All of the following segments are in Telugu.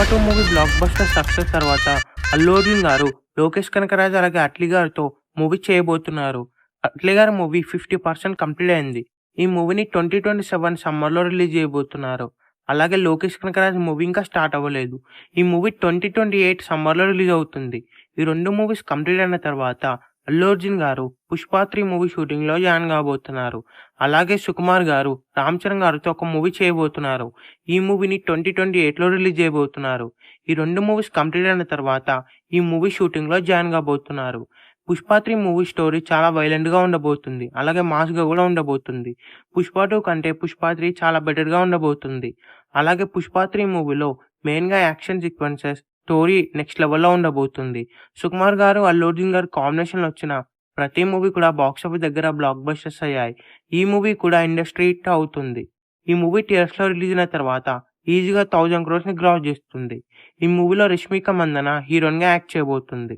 'Pushpa 2' movie block buster success తర్వాత అల్లు అర్జున్ గారు, లోకేష్ కనకరాజు అలాగే అట్లీ గారితో మూవీ చేయబోతున్నారు. అట్లీ గారి మూవీ 50% కంప్లీట్ అయింది. ఈ మూవీని 2027 సమ్మర్‌లో రిలీజ్ చేయబోతున్నారు. అలాగే లోకేష్ కనకరాజు మూవీ ఇంకా స్టార్ట్ అవ్వలేదు. ఈ మూవీ 2028 సమ్మర్‌లో రిలీజ్ అవుతుంది. ఈ 2 మూవీస్ కంప్లీట్ అయిన తర్వాత అల్లు అర్జున్ గారు 'పుష్ప 3' మూవీ షూటింగ్‌లో జాయిన్ కాబోతున్నారు. అలాగే సుకుమార్ గారు, రామ్ చరణ్ గారితో ఒక మూవీ చేయబోతున్నారు. ఈ మూవీని 2028లో రిలీజ్ చేయబోతున్నారు. ఈ 2 మూవీస్ కంప్లీట్ అయిన తర్వాత ఈ మూవీ షూటింగ్‌లో జాయిన్ కాబోతున్నారు. 'పుష్ప 3' మూవీ స్టోరీ చాలా వైలెంట్‌గా ఉండబోతుంది. అలాగే మాస్‌గా కూడా ఉండబోతుంది. 'పుష్ప 2' కంటే 'పుష్ప 3' చాలా బెటర్‌గా ఉండబోతుంది. అలాగే 'పుష్ప 3' మూవీలో మెయిన్‌గా యాక్షన్ సీక్వెన్సెస్, స్టోరీ నెక్స్ట్ లెవెల్‌లో ఉండబోతుంది. సుకుమార్ గారు, అల్లు అర్జున్ గారు కాంబినేషన్‌లో వచ్చిన ప్రతి మూవీ కూడా బాక్సాఫీస్ దగ్గర బ్లాక్ బస్టర్స్ అయ్యాయి. ఈ మూవీ కూడా ఇండస్ట్రీ హిట్ అవుతుంది. ఈ మూవీ థియేటర్స్‌లో రిలీజ్ అయిన తర్వాత ఈజీగా 1000 క్రోర్స్‌ని క్రాస్ చేస్తుంది. ఈ మూవీలో రష్మిక మందన హీరోయిన్‌గా యాక్ట్ చేయబోతుంది.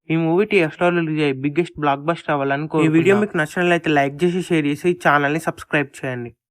ఈ మూవీ థియేటర్స్‌లో రిలీజ్ అయ్యి బిగ్గెస్ట్ బ్లాక్ బస్టర్ అవ్వాలని ఈ వీడియో మీకు నచ్చినట్లయితే లైక్ చేసి, షేర్ చేసి ఛానల్‌ని సబ్స్క్రైబ్ చేయండి.